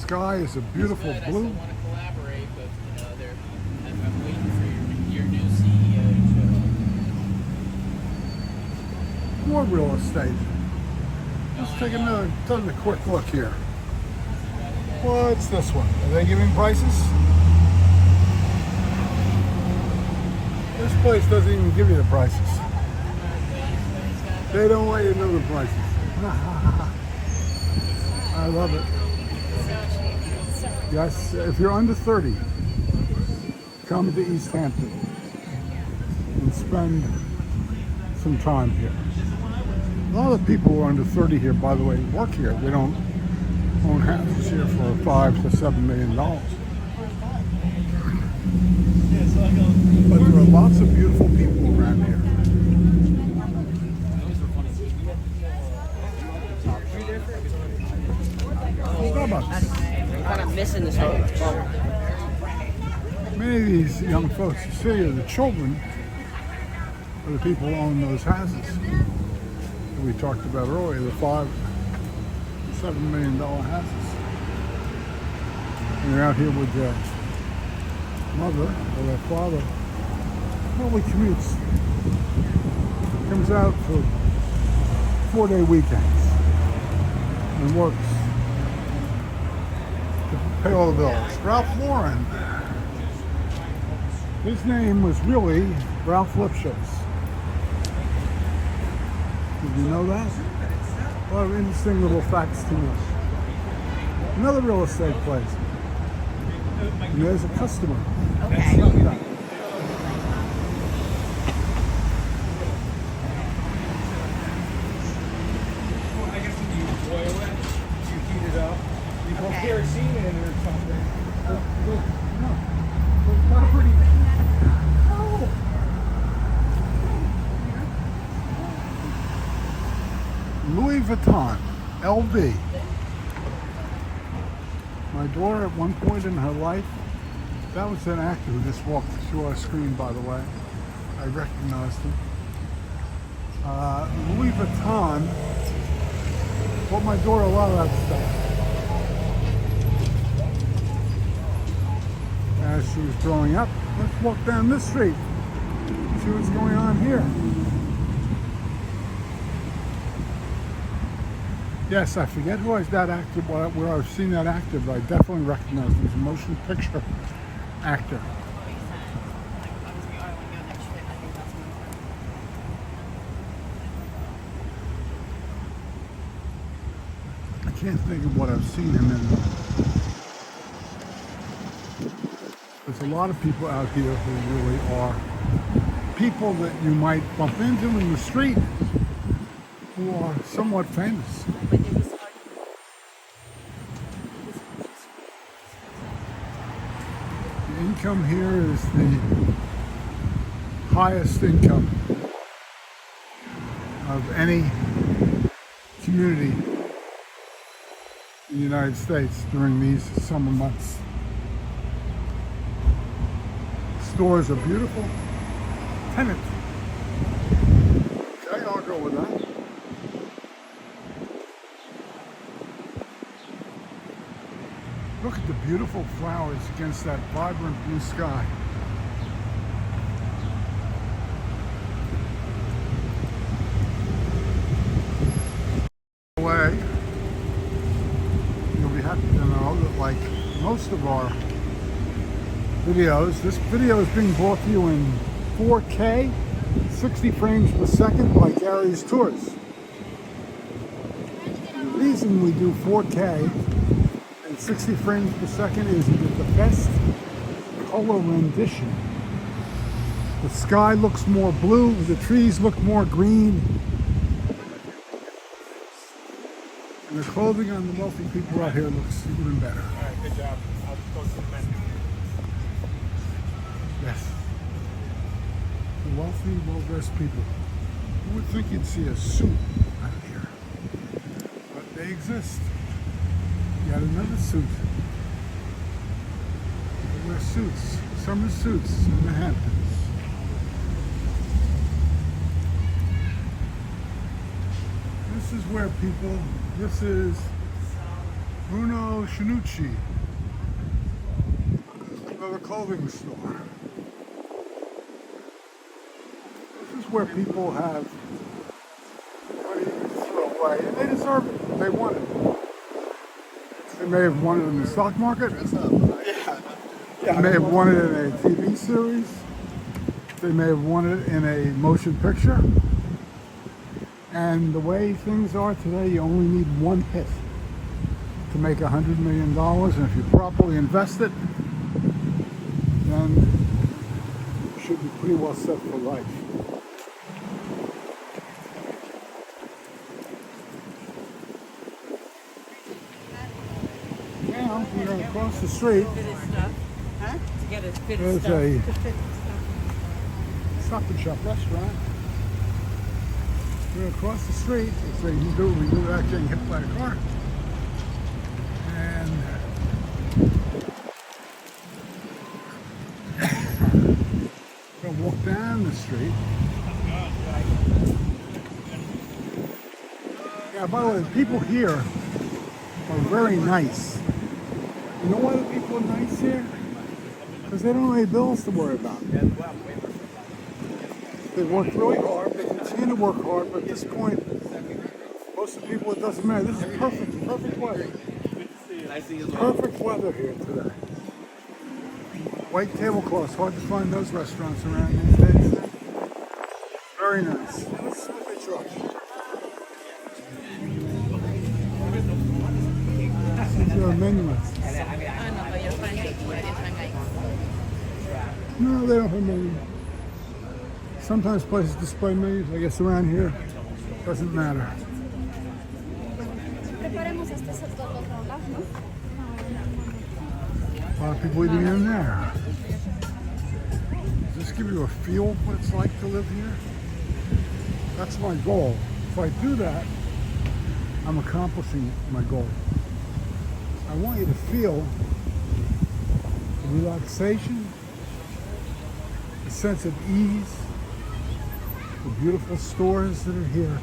sky is a beautiful good. blue. I still want to collaborate, but I'm waiting for your new CEO to show up. More real estate. Let's take another quick look here. What's this one? Are they giving prices? This place doesn't even give you the prices. They don't let you know the prices. I love it. Yes, if you're under 30, come to East Hampton and spend some time here. A lot of people who are under 30 here, by the way, work here. They don't own houses here for $5 to $7 million. But there are lots of beautiful people around here. Starbucks. I'm kind of missing this whole bubble. Many of these young folks you see are the children of the people who own those houses that we talked about earlier, the $5 to $7 million houses. And they're out here with their mother or their father. Probably commutes. Comes out for 4-day weekends and works to pay all the bills. Ralph Lauren. His name was really Ralph Lipschitz. Did you know that? A lot of interesting little facts to know. Another real estate place. And there's a customer. Okay. Well, kerosene in it or something. No. It's not pretty. Oh. Louis Vuitton, LV. My daughter, at one point in her life, that was an actor who just walked through our screen, by the way. I recognized him. Louis Vuitton bought my daughter a lot of that stuff as she was growing up. Let's walk down this street, see what's going on here. Yes, I forget who is that actor, where I've seen that actor, but I definitely recognize him. He's a motion picture actor. I can't think of what I've seen him in. There's a lot of people out here who really are people that you might bump into in the street who are somewhat famous. The income here is the highest income of any community in the United States during these summer months. Stores are beautiful. Tenant. Okay, I'll go with that. Look at the beautiful flowers against that vibrant blue sky. Away. You'll be happy to know that, like most of our videos, this video is being brought to you in 4K, 60 frames per second by Gary's Tours. The reason we do 4K and 60 frames per second is you get the best color rendition. The sky looks more blue, the trees look more green, and the clothing on the wealthy people out here looks even better. All right, good job. I'll go to the menu. Yes. The wealthy, well-dressed people. Who would think you'd see a suit out here? But they exist. Yet another suit. People wear suits, summer suits in the Hamptons. This is where people, this is Bruno Shanucci. Another clothing store. This is where people have money to throw away, and they deserve it. They want it. They may have won it in the stock market. They may have won it in a TV series. They may have won it in a motion picture. And the way things are today, you only need one hit to make $100 million. And if you properly invest it, then you should be pretty well set for life. Now we're going to cross the street. To get his fit There's stuff. a Stop and Shop restaurant. We're going to cross the street. It's a we do without getting hit by a car. And we're going to walk down the street. Yeah, by the way, the people here are very nice. You know why the people are nice here? Because they don't have any bills to worry about. They work really hard, they continue to work hard, but at this point, most of the people, it doesn't matter. This is perfect weather. Perfect weather here today. White tablecloths, hard to find those restaurants around these days. Very nice. This is what they charge. These are menus. No, they don't have menus. Sometimes places display menus. I guess around here, doesn't matter. A lot of people eating in there. Does this give you a feel of what it's like to live here? That's my goal. If I do that, I'm accomplishing my goal. I want you to feel the relaxation, the sense of ease, the beautiful stores that are here.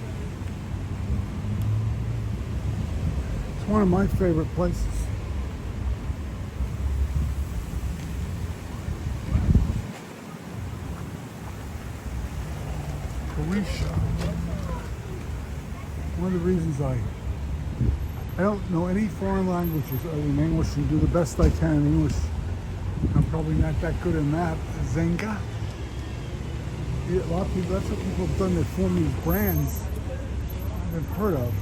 It's one of my favorite places. Croatia. One of the reasons I don't know any foreign languages other than English and do the best I can in English. I'm probably not that good in that. Zenga. A lot of people, that's what people have done. They form these brands I've never heard of.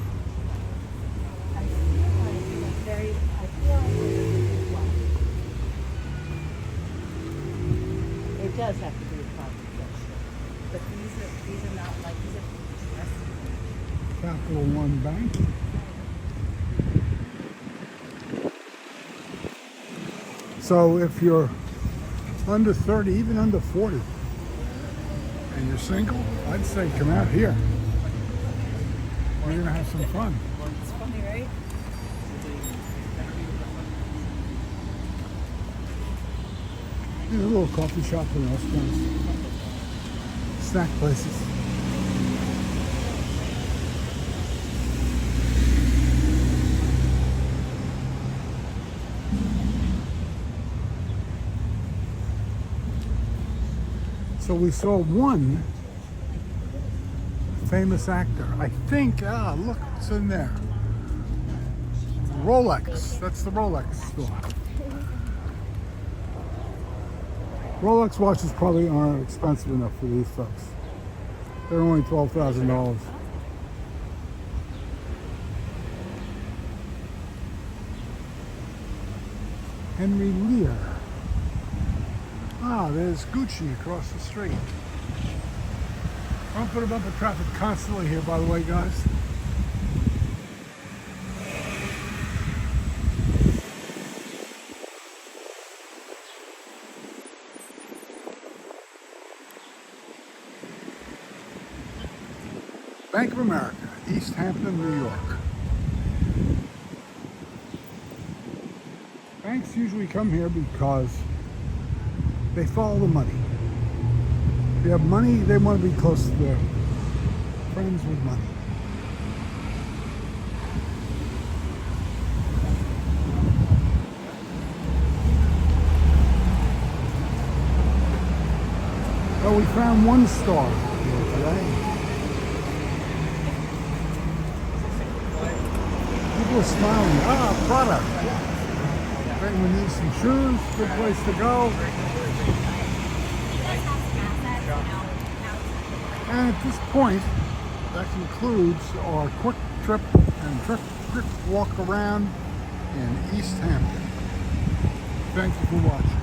It does have to be a coffee place. But these are not like these are Capital One Bank. So if you're under 30, even under 40, and you're single, I'd say come out here. We're gonna have some fun. It's funny, right? These are little coffee shops and restaurants, snack places. So we saw one famous actor. I think, look what's in there. Rolex. That's the Rolex store. Rolex watches probably aren't expensive enough for these folks. They're only $12,000. Henry Lear. Ah, there's Gucci across the street. Bumper to bumper traffic constantly here, by the way, guys. Bank of America, East Hampton, New York. Banks usually come here because they follow the money. If you have money, they want to be close to their friends with money. So we found one star here today. People are smiling. Ah, product. If anyone needs some shoes, good place to go. And at this point, that concludes our quick trip and quick walk around in East Hampton. Thank you for watching.